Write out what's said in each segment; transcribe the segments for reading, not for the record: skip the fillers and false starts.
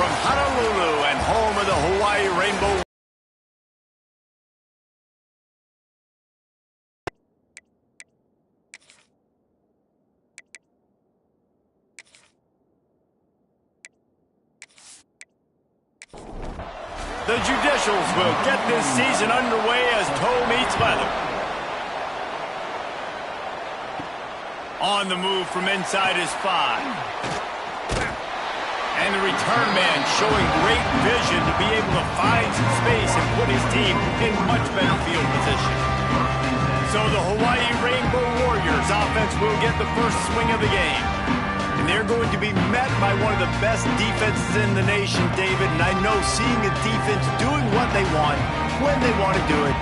from Honolulu and home of the Hawaii Rainbow. The Judicials will get this season underway as toe meets leather. On the move from inside his 5. And the return man showing great vision to be able to find some space and put his team in much better field position. So the Hawaii Rainbow Warriors offense will get the first swing of the game. And they're going to be met by one of the best defenses in the nation, David. And I know seeing a defense doing what they want, when they want to do it,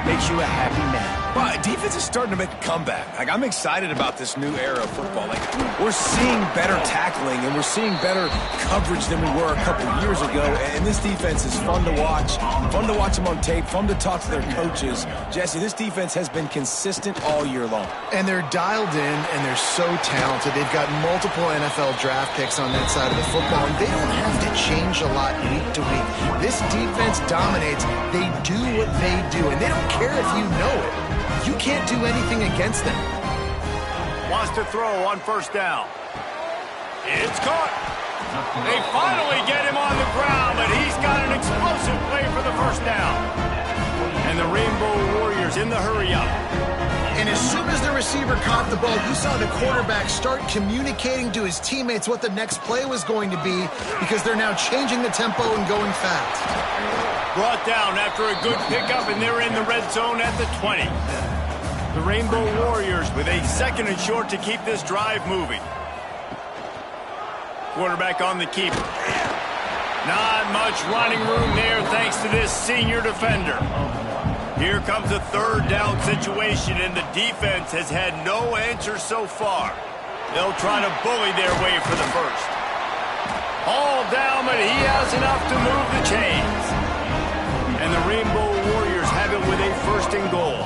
makes you a happy man. Well, defense is starting to make a comeback. Like, I'm excited about this new era of football. Like, we're seeing better tackling and we're seeing better coverage than we were a couple years ago. And this defense is fun to watch them on tape, fun to talk to their coaches. Jesse, this defense has been consistent all year long. And they're dialed in and they're so talented. They've got multiple NFL draft picks on that side of the football, and they don't have to change a lot week to week. This defense dominates. They do what they do, and they don't care if you know it. You can't do anything against them. Wants to throw on first down. It's caught. They finally get him on the ground, but he's got an explosive play for the first down. And the Rainbow Warriors in the hurry-up. And as soon as the receiver caught the ball, you saw the quarterback start communicating to his teammates what the next play was going to be, because they're now changing the tempo and going fast. Brought down after a good pickup, and they're in the red zone at the 20. The Rainbow Warriors with a second and short to keep this drive moving. Quarterback on the keeper. Not much running room there thanks to this senior defender. Here comes a third down situation, and the defense has had no answer so far. They'll try to bully their way for the first. All down, but he has enough to move the chains. And the Rainbow Warriors have it with a first and goal.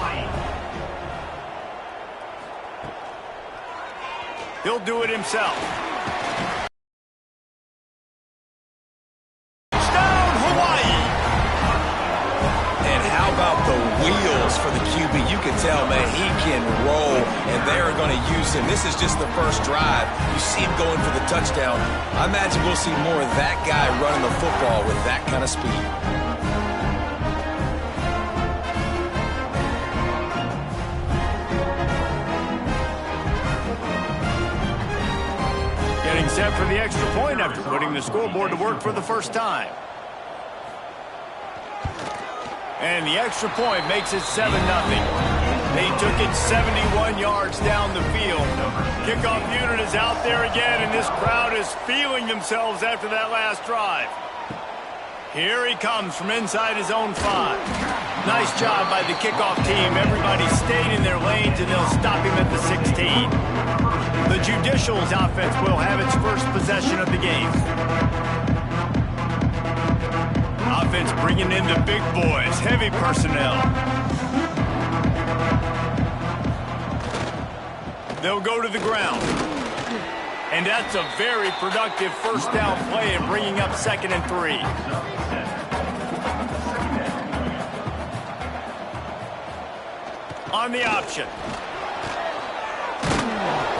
He'll do it himself. Touchdown, Hawaii! And how about the wheels for the QB? You can tell, man, he can roll, and they're going to use him. This is just the first drive. You see him going for the touchdown. I imagine we'll see more of that guy running the football with that kind of speed. Getting set for the extra point after putting the scoreboard to work for the first time. And the extra point makes it 7-0. They took it 71 yards down the field. Kickoff unit is out there again, and this crowd is feeling themselves after that last drive. Here he comes from inside his own 5. Nice job by the kickoff team. Everybody stayed in their lanes, and they'll stop him at the 16. The Judicials offense will have its first possession of the game. Offense bringing in the big boys, heavy personnel. They'll go to the ground. And that's a very productive first down play and bringing up 2nd and 3. On the option.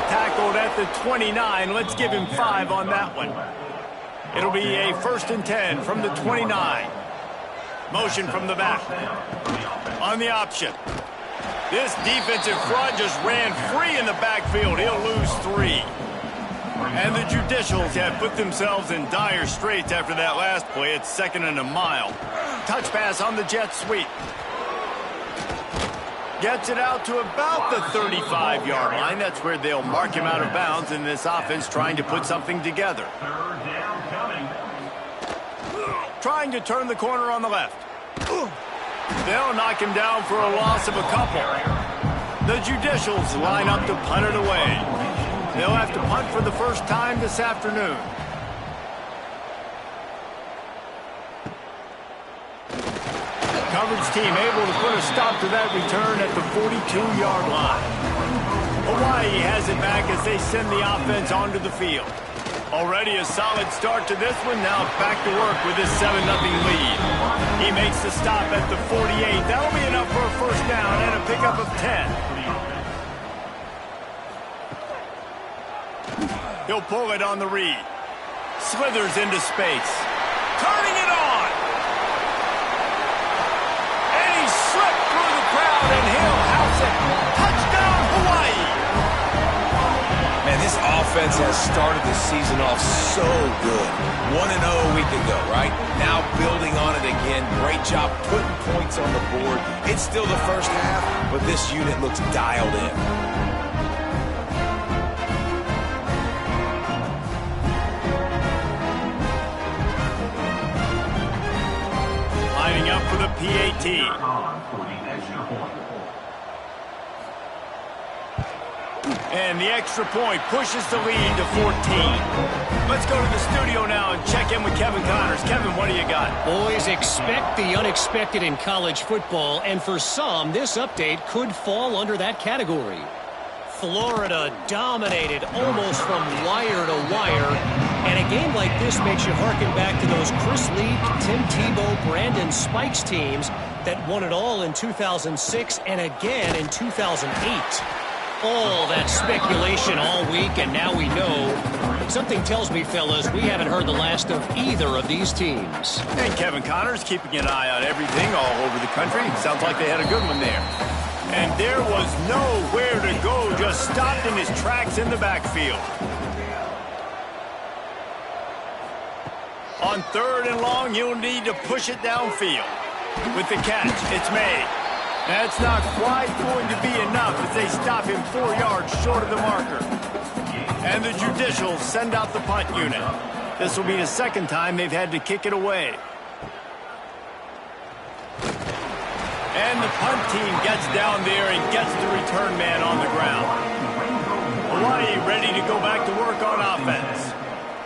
Tackled at the 29. Let's give him 5 on that one. It'll be a 1st and 10 from the 29. Motion from the back. On the option. This defensive front just ran free in the backfield. He'll lose 3. And the Judicials have put themselves in dire straits after that last play. It's 2nd and a mile. Touch pass on the jet sweep. Gets it out to about the 35-yard line. That's where they'll mark him out of bounds in this offense trying to put something together. Trying to turn the corner on the left. They'll knock him down for a loss of a couple. The Judicials line up to punt it away. They'll have to punt for the first time this afternoon. Coverage team able to put a stop to that return at the 42-yard line. Hawaii has it back as they send the offense onto the field. Already a solid start to this one. Now back to work with this 7-0 lead. He makes the stop at the 48. That'll be enough for a first down and a pickup of 10. He'll pull it on the read. Slithers into space. Turning it on. And he slipped through the crowd, and he'll house it. Touchdown, Hawaii. Man, this offense has started the season off so good. 1-0 a week ago, right? Now building on it again. Great job putting points on the board. It's still the first half, but this unit looks dialed in. Lining up for the PAT. And the extra point pushes the lead to 14. Let's go to the studio now and check in with Kevin Connors. Kevin, what do you got? Boys, expect the unexpected in college football, and for some, this update could fall under that category. Florida dominated almost from wire to wire, and a game like this makes you harken back to those Chris Lee, Tim Tebow, Brandon Spikes teams that won it all in 2006 and again in 2008. All that speculation all week, and now we know. Something tells me, fellas, we haven't heard the last of either of these teams. And Kevin Connors keeping an eye on everything all over the country. Sounds like they had a good one there. And there was nowhere to go, just stopped in his tracks in the backfield. On 3rd and long, he'll need to push it downfield. With the catch, it's made. That's not quite going to be enough as they stop him 4 yards short of the marker. And the Judicials send out the punt unit. This will be the second time they've had to kick it away. And the punt team gets down there and gets the return man on the ground. Hawaii ready to go back to work on offense.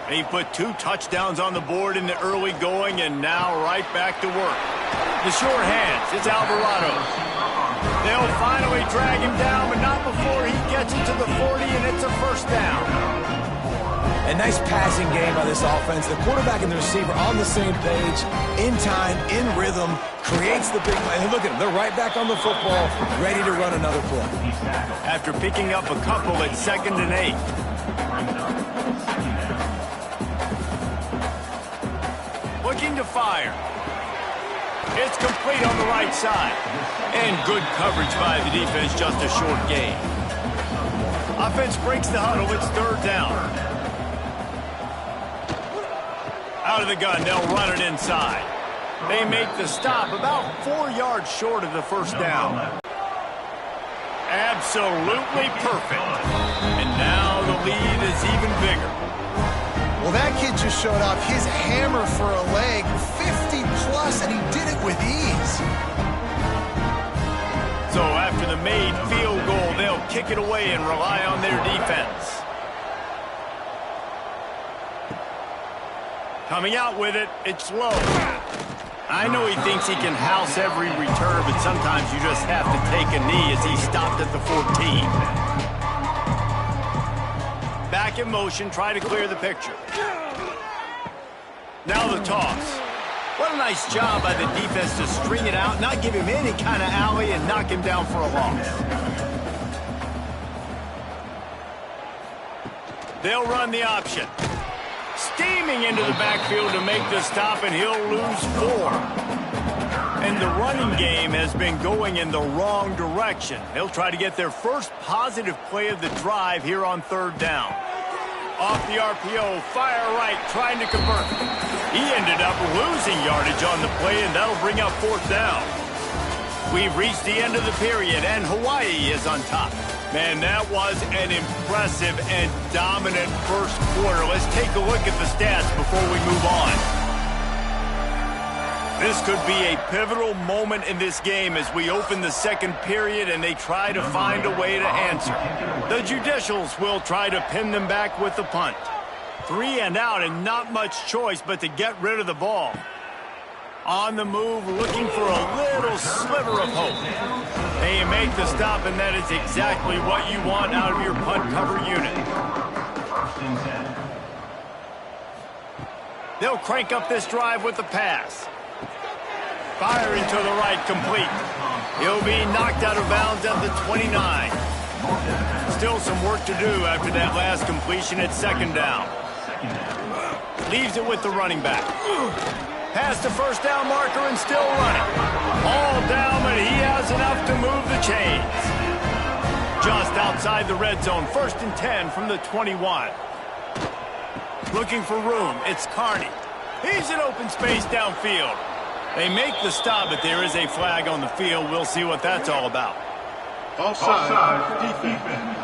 They put 2 touchdowns on the board in the early going, and now right back to work. The sure hands, it's Alvarado. They'll finally drag him down, but not before he gets it to the 40, and it's a first down. A nice passing game by this offense. The quarterback and the receiver on the same page, in time, in rhythm, creates the big play. And look at them, they're right back on the football, ready to run another play. After picking up a couple at 2nd and 8. Looking to fire. It's complete on the right side. And good coverage by the defense, just a short gain. Offense breaks the huddle, it's 3rd down. Out of the gun, they'll run it inside. They make the stop about 4 yards short of the first down. Absolutely perfect. And now the lead is even bigger. Well, that kid just showed off his hammer for a leg, 50-plus, and he did it with ease. So after the made field goal, they'll kick it away and rely on their defense. Coming out with it, it's low. I know he thinks he can house every return, but sometimes you just have to take a knee as he stopped at the 14. Back in motion, try to clear the picture. Now the toss. What a nice job by the defense to string it out, not give him any kind of alley, and knock him down for a loss. They'll run the option. Steaming into the backfield to make the stop, and he'll lose 4. And the running game has been going in the wrong direction. They'll try to get their first positive play of the drive here on 3rd down. Off the RPO, fire right, trying to convert. He ended up losing yardage on the play, and that'll bring up 4th down. We've reached the end of the period, and Hawaii is on top. Man, that was an impressive and dominant first quarter. Let's take a look at the stats before we move on. This could be a pivotal moment in this game as we open the second period and they try to find a way to answer. The Judicials will try to pin them back with the punt. 3 and out and not much choice but to get rid of the ball. On the move, looking for a little sliver of hope. They make the stop, and that is exactly what you want out of your punt cover unit. They'll crank up this drive with the pass. Firing to the right, complete. He'll be knocked out of bounds at the 29. Still some work to do after that last completion at second down. Leaves it with the running back. Past the first down marker and still running. All down, but he has enough to move the chains. Just outside the red zone, 1st and 10 from the 21. Looking for room, it's Carney. He's in open space downfield. They make the stop, but there is a flag on the field. We'll see what that's all about. Offside, defense.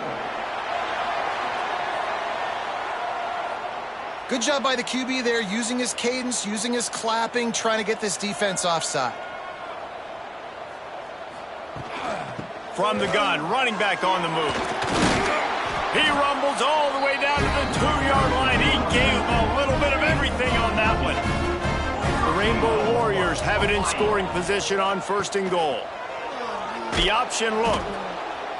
Good job by the QB there, using his cadence, using his clapping, trying to get this defense offside. From the gun, running back on the move. He rumbles all the way down to the 2-yard line. He gave a little bit of everything on that one. The Rainbow Warriors have it in scoring position on 1st and goal. The option look.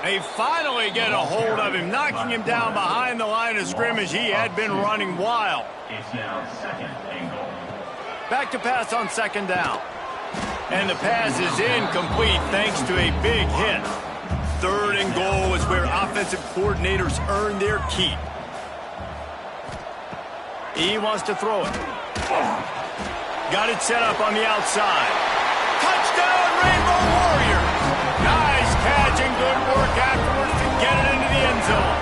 They finally get a hold of him, knocking him down behind the line of scrimmage. He had been running wild. It's now 2nd and goal. Back to pass on 2nd down. And the pass is incomplete thanks to a big hit. 3rd and goal is where offensive coordinators earn their keep. He wants to throw it. Got it set up on the outside. Touchdown, Rainbow Warriors! Nice catch and good work afterwards to get it into the end zone.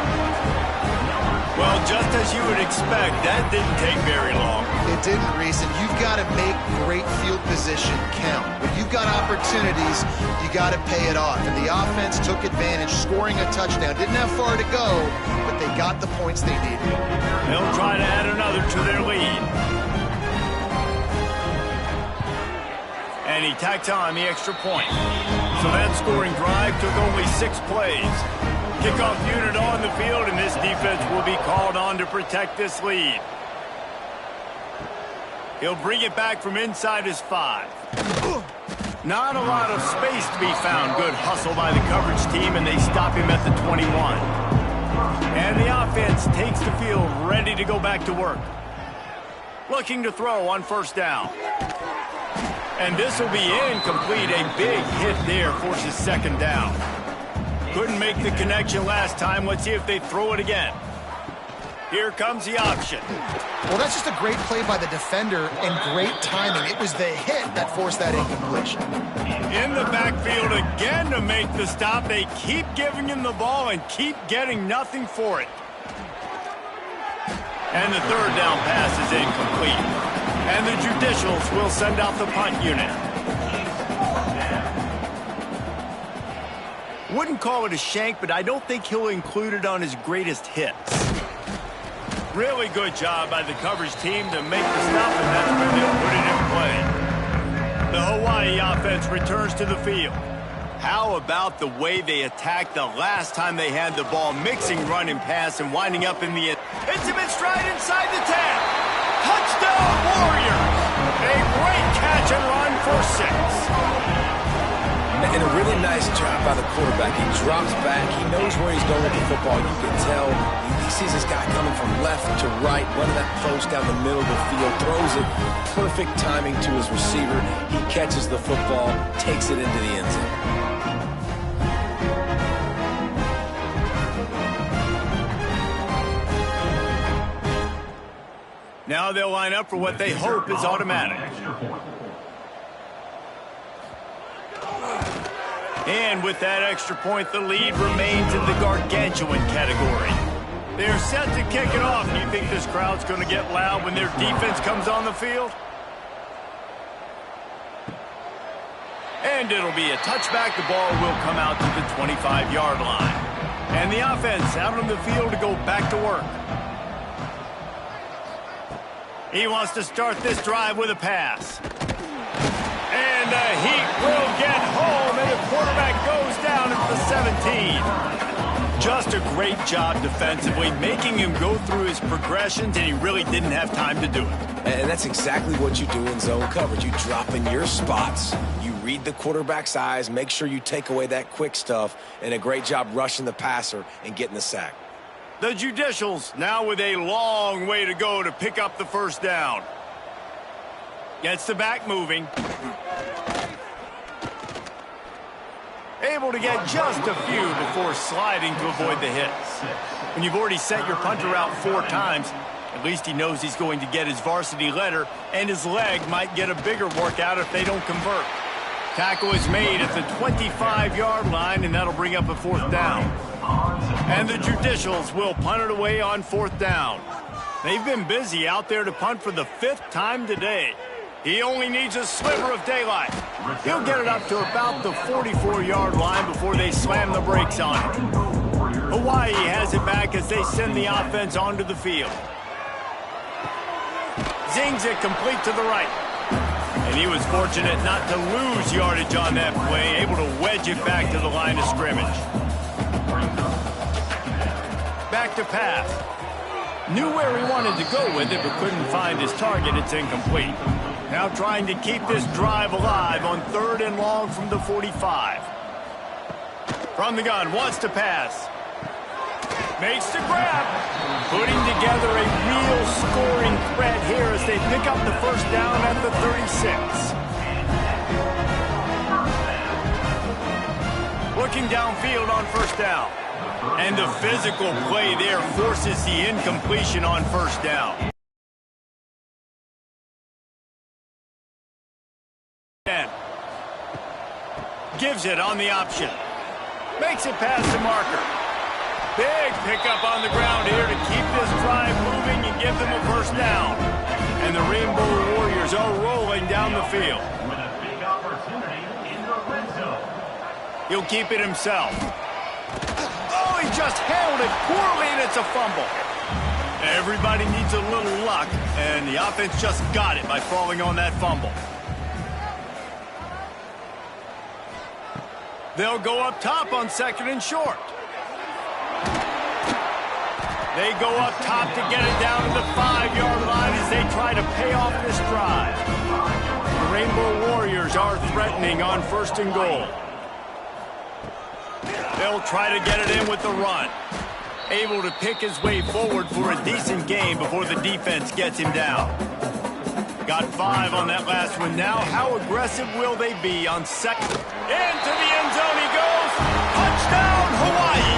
Well, just as you would expect, that didn't take very long. It didn't, Reese, and you've got to make great field position count. When you've got opportunities, you got to pay it off. And the offense took advantage, scoring a touchdown. Didn't have far to go, but they got the points they needed. They'll try to add another to their lead. And he tacked on the extra point. So that scoring drive took only 6 plays. Kickoff unit on the field, and this defense will be called on to protect this lead. He'll bring it back from inside his 5. Not a lot of space to be found. Good hustle by the coverage team, and they stop him at the 21. And the offense takes the field, ready to go back to work. Looking to throw on 1st down. And this will be incomplete. A big hit there forces 2nd down. Couldn't make the connection last time. Let's see if they throw it again. Here comes the option. Well, that's just a great play by the defender and great timing. It was the hit that forced that incompletion. In the backfield again to make the stop. They keep giving him the ball and keep getting nothing for it. And the 3rd down pass is incomplete. And the Judicials will send out the punt unit. Wouldn't call it a shank, but I don't think he'll include it on his greatest hits. Really good job by the coverage team to make the stop, and that's where they'll put it in play. The Hawaii offense returns to the field. How about the way they attacked the last time they had the ball, mixing run and pass and winding up in the end. Hits him in stride inside the 10. Touchdown, Warriors! A great catch and run for 6. And a really nice job by the quarterback. He drops back. He knows where he's going with the football. You can tell he sees this guy coming from left to right, running that post down the middle of the field, throws it, perfect timing to his receiver. He catches the football, takes it into the end zone. Now they'll line up for what they hope is automatic. And with that extra point, the lead remains in the gargantuan category. They're set to kick it off. Do you think this crowd's going to get loud when their defense comes on the field? And it'll be a touchback. The ball will come out to the 25-yard line. And the offense out on the field to go back to work. He wants to start this drive with a pass. And the Heat will get home, and the quarterback goes down at the 17. Just a great job defensively, making him go through his progressions, and he really didn't have time to do it. And that's exactly what you do in zone coverage. You drop in your spots, you read the quarterback's eyes, make sure you take away that quick stuff, and a great job rushing the passer and getting the sack. The Judicials now with a long way to go to pick up the 1st down. Gets the back moving. Able to get just a few before sliding to avoid the hits. When you've already sent your punter out 4 times, at least he knows he's going to get his varsity letter, and his leg might get a bigger workout if they don't convert. Tackle is made at the 25-yard line, and that'll bring up a 4th down. And the Judicials will punt it away on 4th down. They've been busy out there to punt for the 5th time today. He only needs a sliver of daylight. He'll get it up to about the 44-yard line before they slam the brakes on it. Hawaii has it back as they send the offense onto the field. Zings it complete to the right. And he was fortunate not to lose yardage on that play, able to wedge it back to the line of scrimmage. Back to pass. Knew where he wanted to go with it, but couldn't find his target. It's incomplete. Now trying to keep this drive alive on 3rd and long from the 45. From the gun, wants to pass. Makes the grab. Putting together a real scoring threat here as they pick up the 1st down at the 36. Looking downfield on 1st down. And the physical play there forces the incompletion on 1st down. Gives it on the option. Makes it past the marker. Big pickup on the ground here to keep this drive moving and give them a 1st down. And the Rainbow Warriors are rolling down the field. With a big opportunity in the red zone. He'll keep it himself. Oh, he just handled it poorly, and it's a fumble. Everybody needs a little luck, and the offense just got it by falling on that fumble. They'll go up top on 2nd and short. They go up top to get it down to the 5-yard line as they try to pay off this drive. The Rainbow Warriors are threatening on 1st and goal. They'll try to get it in with the run. Able to pick his way forward for a decent gain before the defense gets him down. Got 5 on that last one now. How aggressive will they be on 2nd? Into the end zone he goes. Touchdown, Hawaii.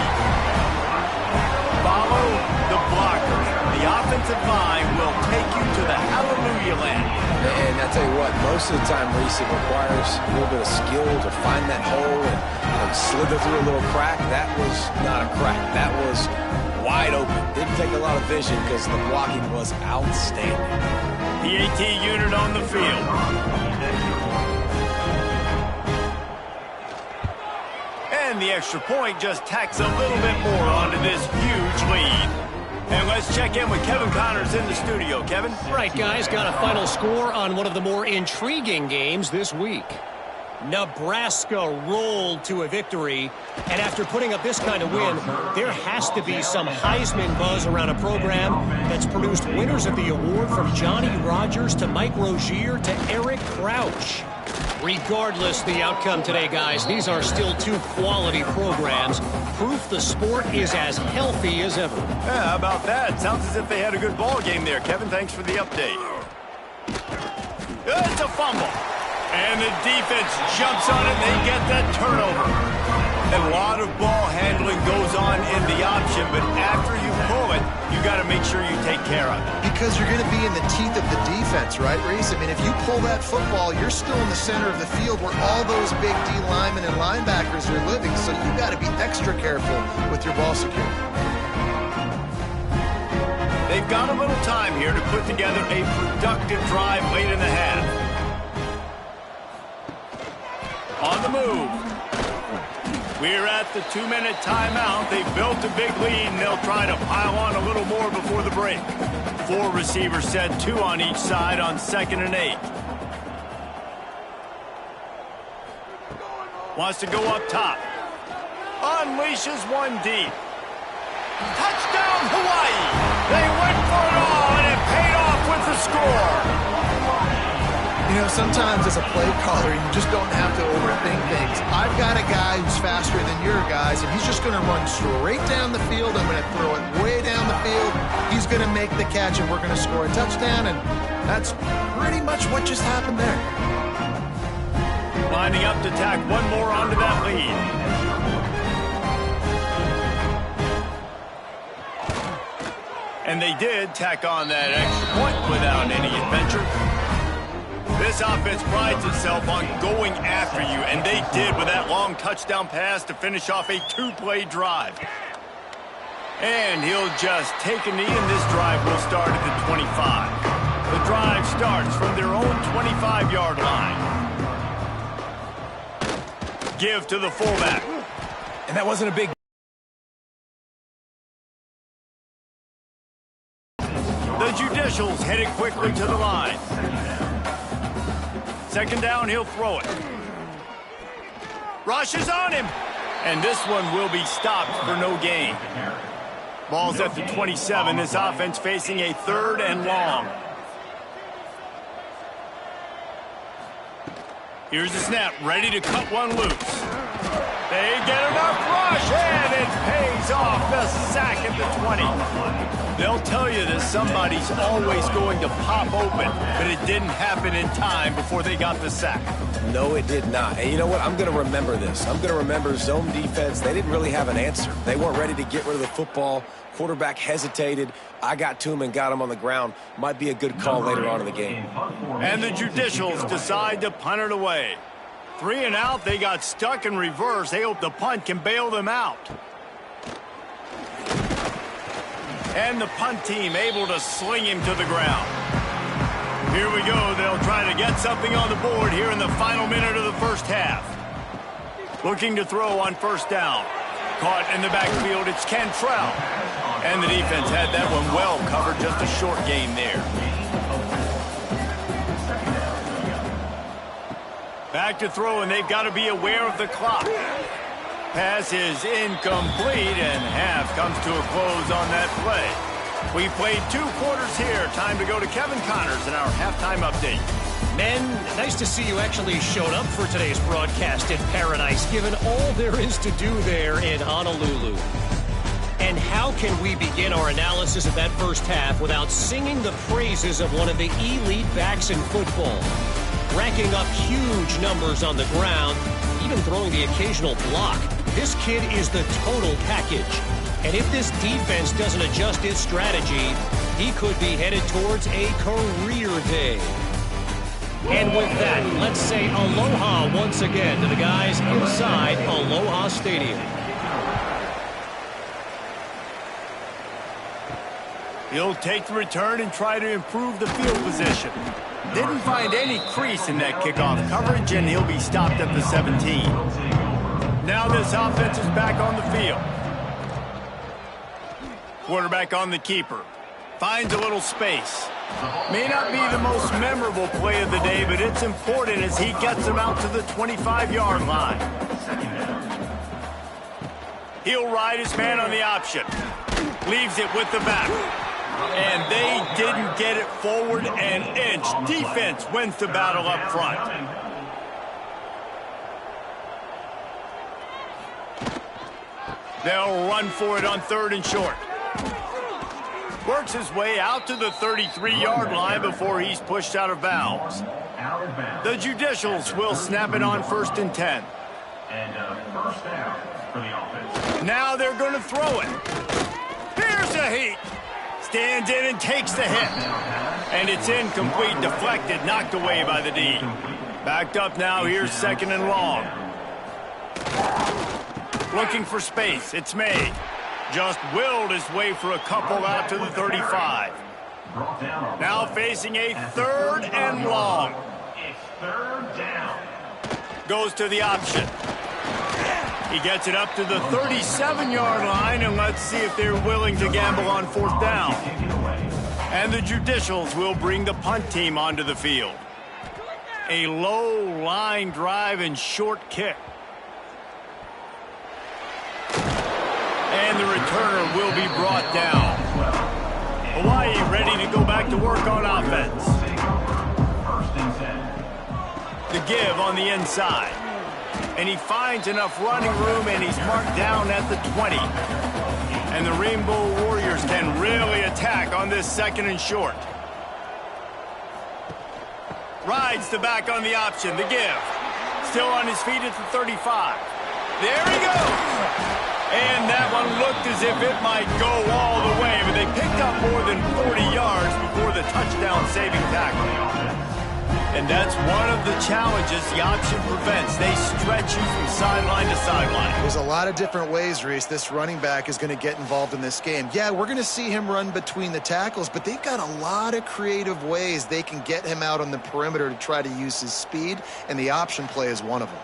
Follow the blocker. The offensive line will take you to the hallelujah land. And I tell you what, most of the time, Reese, it requires a little bit of skill to find that hole and slither through a little crack. That was not a crack. That was wide open. Didn't take a lot of vision because the blocking was outstanding. PAT unit on the field. And the extra point just tacks a little bit more onto this huge lead. And let's check in with Kevin Connors in the studio. Kevin? Right, guys, got a final score on one of the more intriguing games this week. Nebraska rolled to a victory, and after putting up this kind of win, there has to be some Heisman buzz around a program that's produced winners of the award from Johnny Rodgers to Mike Rozier to Eric Crouch. Regardless the outcome today, guys, these are still 2 quality programs. Proof the sport is as healthy as ever. Yeah, how about that? Sounds as if they had a good ball game there. Kevin, thanks for the update. It's a fumble. And the defense jumps on it, and they get that turnover. A lot of ball handling goes on in the option, but after you pull it, you got to make sure you take care of it. Because you're going to be in the teeth of the defense, right, Reese? I mean, if you pull that football, you're still in the center of the field where all those big D linemen and linebackers are living, so you got to be extra careful with your ball security. They've got a little time here to put together a productive drive late in the half. On the move. We're at the 2-minute timeout. They've built a big lead, and they'll try to pile on a little more before the break. 4 receivers set, 2 on each side on 2nd and 8. Wants to go up top. Unleashes one deep. Touchdown, Hawaii! They went for it all, and it paid off with the score. You know, sometimes as a play caller, you just don't have to overthink things. I've got a guy who's faster than your guys, and he's just going to run straight down the field. I'm going to throw it way down the field. He's going to make the catch, and we're going to score a touchdown, and that's pretty much what just happened there. Lining up to tack one more onto that lead. And they did tack on that extra point without any adventure. This offense prides itself on going after you, and they did with that long touchdown pass to finish off a two-play drive. And he'll just take a knee, and this drive will start at the 25. The drive starts from their own 25-yard line. Give to the fullback. And that wasn't a big... The Judicials headed quickly to the line. Second down, he'll throw it. Rush is on him. And this one will be stopped for no gain. Ball's at the 27. This offense facing a 3rd and long. Here's the snap, ready to cut one loose. They get enough rush, and it pays off. The sack at the 20. They'll tell you that somebody's always going to pop open, but it didn't happen in time before they got the sack. No, it did not. And you know what? I'm going to remember this. I'm going to remember zone defense. They didn't really have an answer. They weren't ready to get rid of the football. Quarterback hesitated. I got to him and got him on the ground. Might be a good call later on in the game. And the Judicials decide to punt it away. 3 and out. They got stuck in reverse. They hope the punt can bail them out. And the punt team able to sling him to the ground. Here we go. They'll try to get something on the board here in the final minute of the first half. Looking to throw on first down. Caught in the backfield. It's Cantrell. And the defense had that one well covered. Just a short game there. Back to throw, and they've got to be aware of the clock. Pass is incomplete, and half comes to a close on that play. We played 2 quarters here. Time to go to Kevin Connors in our halftime update. Men, nice to see you actually showed up for today's broadcast in paradise, given all there is to do there in Honolulu. And how can we begin our analysis of that first half without singing the praises of one of the elite backs in football? Racking up huge numbers on the ground, even throwing the occasional block. This kid is the total package. And if this defense doesn't adjust its strategy, he could be headed towards a career day. And with that, let's say aloha once again to the guys inside Aloha Stadium. He'll take the return and try to improve the field position. Didn't find any crease in that kickoff coverage, and he'll be stopped at the 17. Now this offense is back on the field. Quarterback on the keeper. Finds a little space. May not be the most memorable play of the day, but it's important as he gets him out to the 25-yard line. He'll ride his man on the option. Leaves it with the back. And they didn't get it forward an inch. Defense wins the battle up front. They'll run for it on 3rd and short. Works his way out to the 33-yard line before he's pushed out of bounds. The Judicials will snap it on 1st and 10. And first down for the offense. Now they're going to throw it. Here's a heat. Stands in and takes the hit. And it's incomplete, deflected, knocked away by the D. Backed up now, here's 2nd and long. Looking for space, it's made. Just willed his way for a couple out to the 35. Now facing a 3rd and long. It's 3rd down. Goes to the option. He gets it up to the 37-yard line, and let's see if they're willing to gamble on 4th down. And the Judicials will bring the punt team onto the field. A low line drive and short kick. And the returner will be brought down. Hawaii ready to go back to work on offense. 1st and 10. The give on the inside. And he finds enough running room, and he's marked down at the 20. And the Rainbow Warriors can really attack on this 2nd and short. Rides the back on the option, the give. Still on his feet at the 35. There he goes! And that one looked as if it might go all the way, but they picked up more than 40 yards before the touchdown-saving tackle. And that's one of the challenges the option prevents. They stretch you from sideline to sideline. There's a lot of different ways, Reese, this running back is going to get involved in this game. Yeah, we're going to see him run between the tackles, but they've got a lot of creative ways they can get him out on the perimeter to try to use his speed, and the option play is one of them.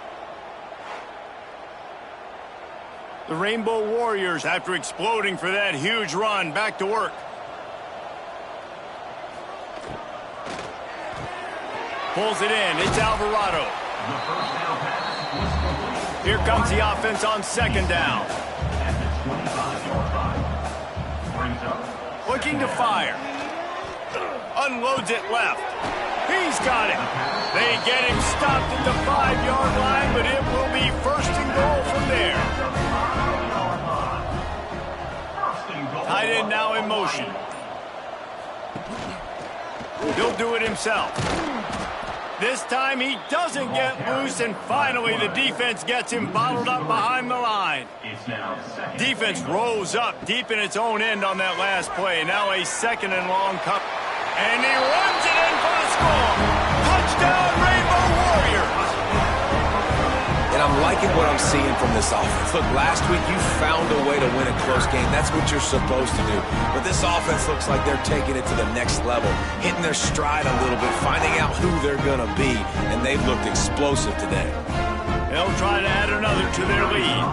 The Rainbow Warriors, after exploding for that huge run, back to work. Pulls it in. It's Alvarado. Here comes the offense on 2nd down. Looking to fire. Unloads it left. He's got it. They get him stopped at the 5-yard line, but it will be 1st and goal from there. Tight end now in motion. He'll do it himself. This time he doesn't get loose, and finally the defense gets him bottled up behind the line. Defense rose up deep in its own end on that last play. Now a 2nd and long cut. And he runs it in for the score. Touchdown, Rainbow Warriors. And I'm liking what I'm seeing from this offense. Look, last week you found a way to win a close game. That's what you're supposed to do. But this offense looks like they're taking it to the next level, hitting their stride a little bit, finding out who they're going to be, and they've looked explosive today. They'll try to add another to their lead.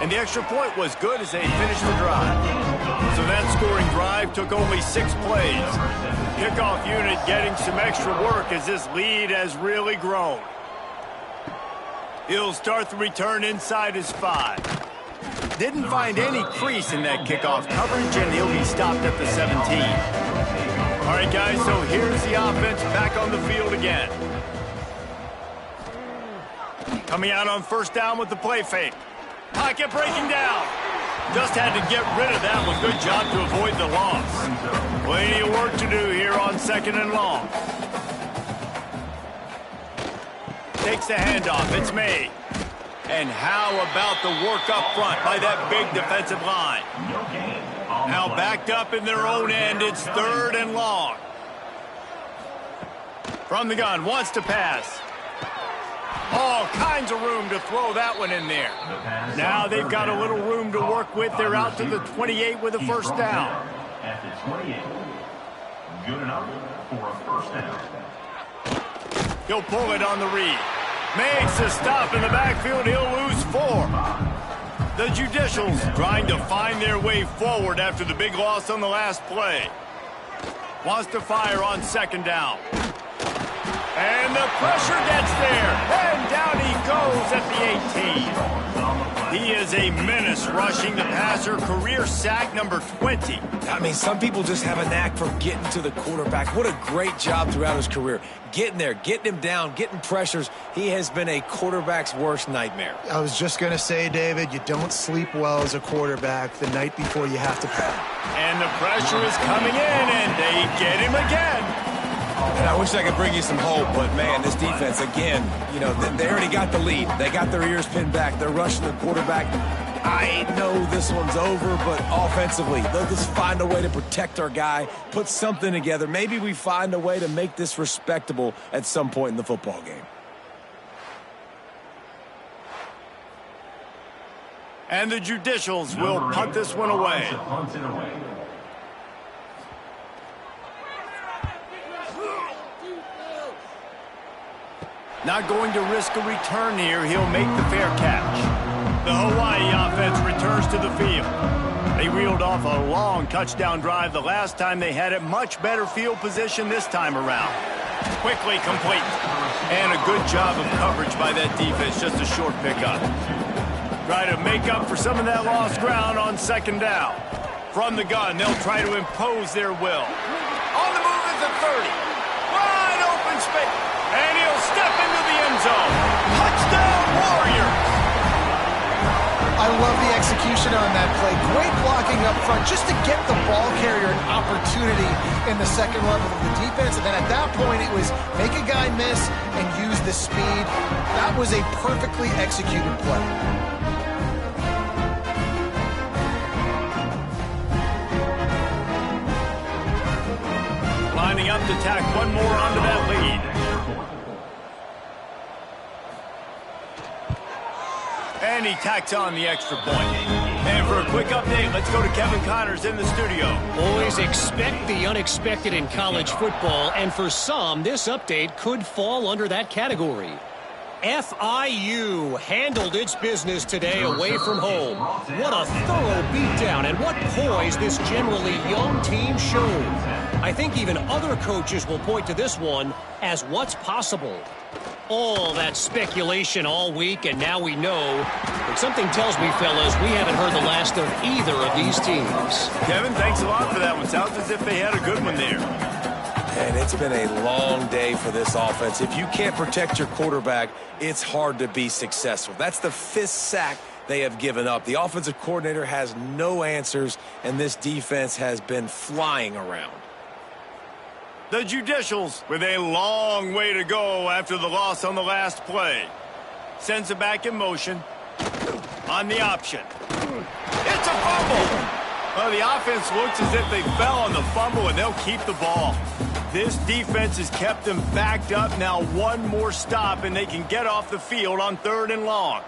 And the extra point was good as they finished the drive. So that scoring drive took only 6 plays. Kickoff unit getting some extra work as this lead has really grown. He'll start the return inside his 5. Didn't find any crease in that kickoff coverage, and he'll be stopped at the 17. All right, guys, so here's the offense back on the field again. Coming out on 1st down with the play fake. Pocket breaking down. Just had to get rid of that one. Good job to avoid the loss. Plenty of work to do here on 2nd and long. Takes the handoff. It's made. And how about the work up front by that big defensive line? Now backed up in their own end. It's 3rd and long. From the gun. Wants to pass. All kinds of room to throw that one in there. Now they've got a little room to work with. They're out to the 28 with a 1st down. At the 28. Good enough for a 1st down. He'll pull it on the read. Makes a stop in the backfield. He'll lose 4. The Judicials trying to find their way forward after the big loss on the last play. Wants to fire on 2nd down. And the pressure gets there. And down he goes at the 18. He is a menace rushing the passer. Career sack number 20. I mean, some people just have a knack for getting to the quarterback. What a great job throughout his career. Getting there, getting him down, getting pressures. He has been a quarterback's worst nightmare. I was just going to say, David, you don't sleep well as a quarterback the night before you have to play. And the pressure is coming in, and they get him again. And I wish I could bring you some hope, but, man, this defense, again, you know, they already got the lead. They got their ears pinned back. They're rushing the quarterback. I know this one's over, but offensively, they'll just find a way to protect our guy, put something together. Maybe we find a way to make this respectable at some point in the football game. And the Judicials will punt this one away. Not going to risk a return here. He'll make the fair catch. The Hawaii offense returns to the field. They reeled off a long touchdown drive the last time they had it. Much better field position this time around. Quickly complete. And a good job of coverage by that defense. Just a short pickup. Try to make up for some of that lost ground on 2nd down. From the gun, they'll try to impose their will. On the move at the 30. Wide open space. And he'll step into the end zone. Touchdown, Warriors. I love the execution on that play. Great blocking up front just to get the ball carrier an opportunity in the second level of the defense. And then at that point, it was make a guy miss and use the speed. That was a perfectly executed play. Lining up to tack one more onto that lead. And he tacks on the extra point. And for a quick update, let's go to Kevin Connors in the studio. Always expect the unexpected in college football, and for some, this update could fall under that category. FIU handled its business today away from home. What a thorough beatdown, and what poise this generally young team showed. I think even other coaches will point to this one as what's possible. All that speculation all week, and now we know. But something tells me, fellas, we haven't heard the last of either of these teams. Kevin, thanks a lot for that one. Sounds as if they had a good one there. And it's been a long day for this offense. If you can't protect your quarterback, it's hard to be successful. That's the 5th sack they have given up. The offensive coordinator has no answers, and this defense has been flying around. The Judicials with a long way to go after the loss on the last play. Sends it back in motion. On the option. It's a fumble. Well, the offense looks as if they fell on the fumble, and they'll keep the ball. This defense has kept them backed up. Now one more stop, and they can get off the field on 3rd and long.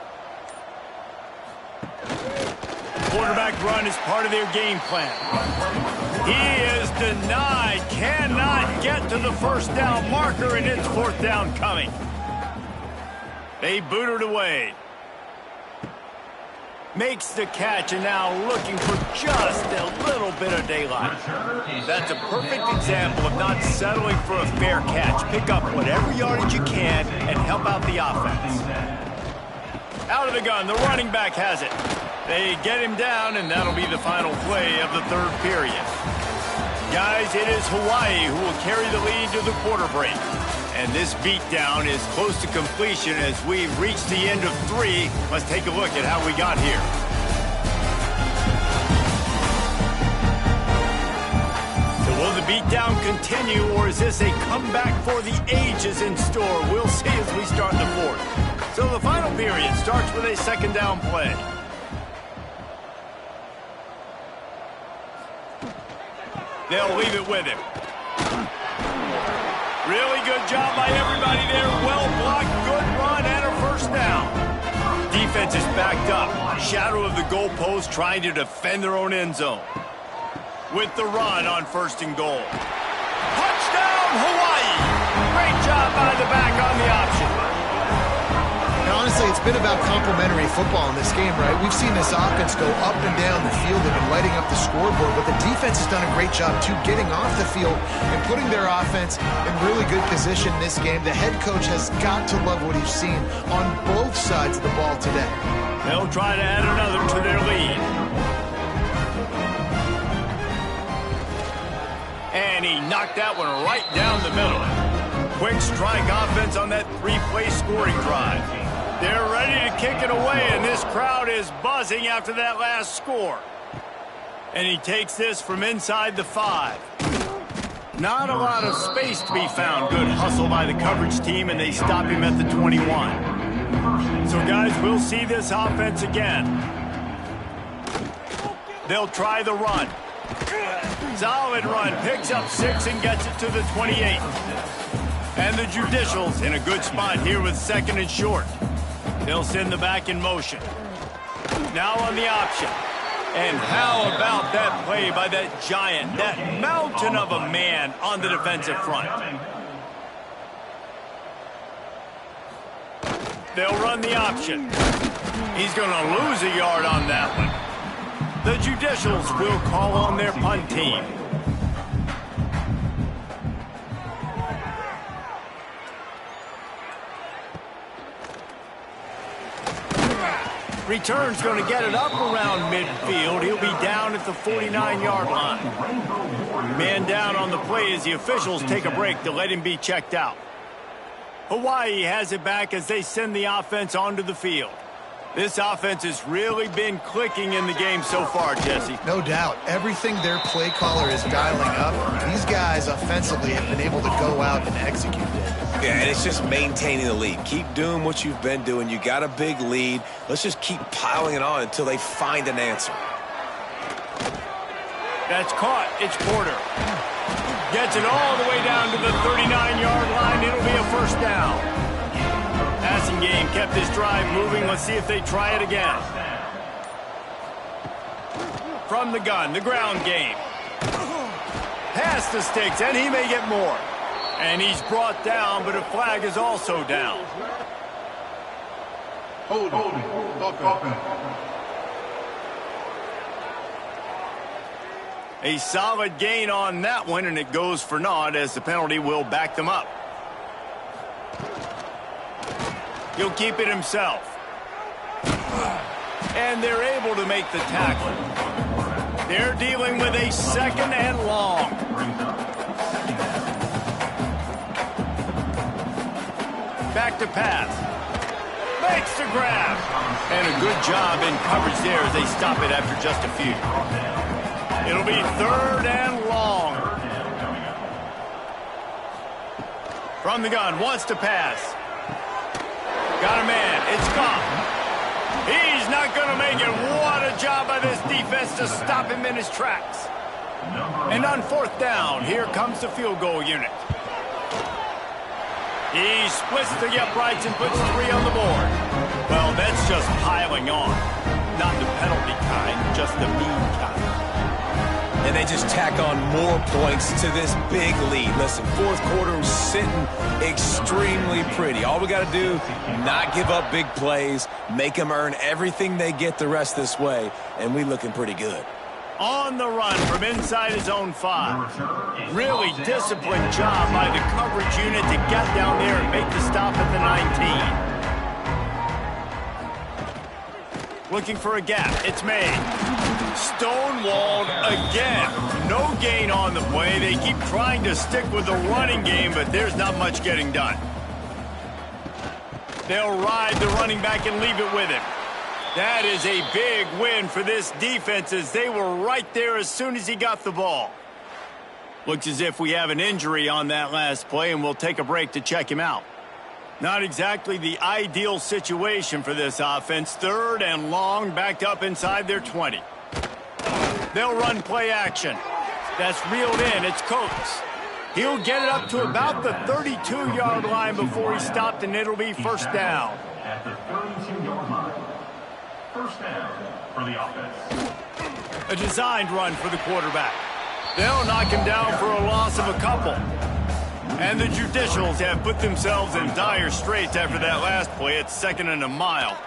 Quarterback run is part of their game plan. He is denied. Cannot get to the first down marker, and it's 4th down coming. They boot it away. Makes the catch, and now looking for just a little bit of daylight. That's a perfect example of not settling for a fair catch. Pick up whatever yardage you can and help out the offense. Out of the gun, the running back has it. They get him down, and that'll be the final play of the 3rd period. Guys, it is Hawaii who will carry the lead to the quarter break. And this beatdown is close to completion as we've reached the end of 3. Let's take a look at how we got here. So will the beatdown continue, or is this a comeback for the ages in store? We'll see as we start the 4th. So the final period starts with a 2nd down play. They'll leave it with him. Really good job by everybody there. Well blocked, good run, and a 1st down. Defense is backed up. Shadow of the goalpost trying to defend their own end zone. With the run on 1st and goal. Touchdown, Hawaii! Great job by the back on the option. Now, honestly, it's been about complementary football in this game, right? We've seen this offense go up and down the field. They've been lighting up the scoreboard, but the defense has done a great job, too, getting off the field and putting their offense in really good position in this game. The head coach has got to love what he's seen on both sides of the ball today. They'll try to add another to their lead. And he knocked that one right down the middle. Quick strike offense on that 3-play scoring drive. They're ready to kick it away, and this crowd is buzzing after that last score. And he takes this from inside the 5. Not a lot of space to be found. Good hustle by the coverage team, and they stop him at the 21. So, guys, we'll see this offense again. They'll try the run. Solid run. Picks up 6 and gets it to the 28. And the Judicials in a good spot here with 2nd and short. They'll send the back in motion. Now on the option. And how about that play by that giant, that mountain of a man on the defensive front? They'll run the option. He's going to lose a yard on that one. The Judicials will call on their punt team. Return's going to get it up around midfield. He'll be down at the 49-yard line. Man down on the play as the officials take a break to let him be checked out. Hawaii has it back as they send the offense onto the field. This offense has really been clicking in the game so far, Jesse. No doubt. Everything their play caller is dialing up, these guys offensively have been able to go out and execute it. Yeah, and it's just maintaining the lead. Keep doing what you've been doing. You got a big lead. Let's just keep piling it on until they find an answer. That's caught. It's Porter. Gets it all the way down to the 39-yard line. It'll be a first down. Passing game kept this drive moving. Let's see if they try it again. From the gun, the ground game. Past the sticks, and he may get more. And he's brought down, but a flag is also down. A solid gain on that one, and it goes for naught as the penalty will back them up. He'll keep it himself. And they're able to make the tackle. They're dealing with a second and long. Back to pass. Makes the grab. And a good job in coverage there as they stop it after just a few. It'll be third and long. From the gun, wants to pass. Got a man. It's gone. He's not going to make it. What a job by this defense to stop him in his tracks. And on fourth down, here comes the field goal unit. He splits the uprights and puts 3 on the board. Well, that's just piling on. Not the penalty kind, just the mean kind. And they just tack on more points to this big lead. Listen, fourth quarter was sitting extremely pretty. All we got to do, not give up big plays, make them earn everything they get the rest this way, and we looking pretty good. On the run from inside his own 5. Really disciplined job by the coverage unit to get down there and make the stop at the 19. Looking for a gap. It's made. Stonewalled again. No gain on the play. They keep trying to stick with the running game, but there's not much getting done. They'll ride the running back and leave it with him. That is a big win for this defense as they were right there as soon as he got the ball. Looks as if we have an injury on that last play, and we'll take a break to check him out. Not exactly the ideal situation for this offense. Third and long, backed up inside their 20. They'll run play action. That's reeled in. It's Coates. He'll get it up to about the 32-yard line before he stopped, and it'll be first down. At the 32-yard line. First down for the offense. A designed run for the quarterback. They'll knock him down for a loss of a couple. And the Judicials have put themselves in dire straits after that last play. It's second and a mile.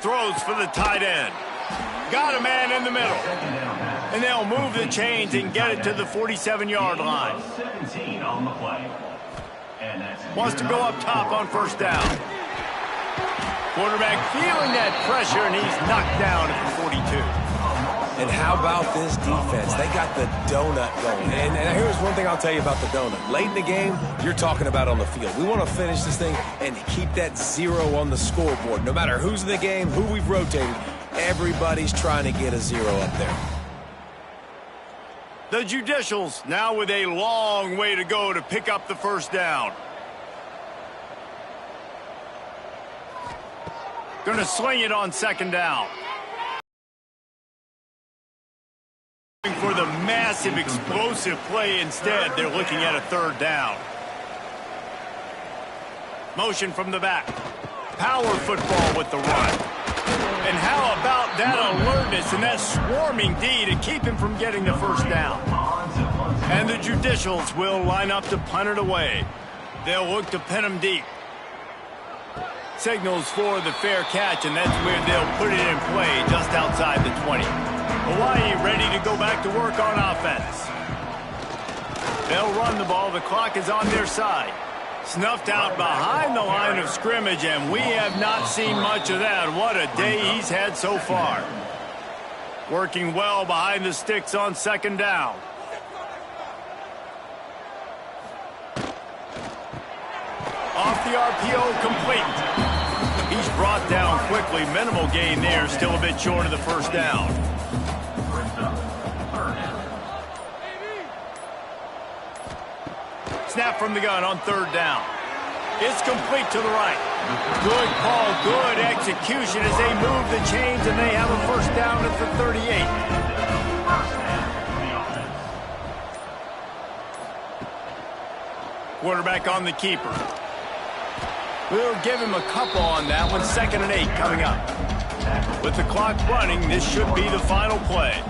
Throws for the tight end. Got a man in the middle. And they'll move the chains and get it to the 47-yard line. 17 on the play. Wants to go up top on first down. Quarterback feeling that pressure, and he's knocked down at the 42. And how about this defense? They got the donut going. And here's one thing I'll tell you about the donut. Late in the game, you're talking about on the field. We want to finish this thing and keep that 0 on the scoreboard. No matter who's in the game, who we've rotated, everybody's trying to get a 0 up there. The Judicials now with a long way to go to pick up the first down. Going to sling it on second down. For the massive explosive play instead, they're looking at a third down. Motion from the back. Power football with the run. And how about that alertness and that swarming D to keep him from getting the first down? And the Judicials will line up to punt it away. They'll look to pin him deep. Signals for the fair catch, and that's where they'll put it in play just outside the 20. Hawaii ready to go back to work on offense. They'll run the ball. The clock is on their side. Snuffed out behind the line of scrimmage, and we have not seen much of that. What a day he's had so far. Working well behind the sticks on second down. Off the RPO, complete. He's brought down quickly. Minimal gain there, still a bit short of the first down. Snap from the gun on third down. It's complete to the right. Good call, good execution as they move the chains, and they have a first down at the 38. Quarterback on the keeper. We'll give him a couple on that one. 2nd and 8 coming up. With the clock running, this should be the final play.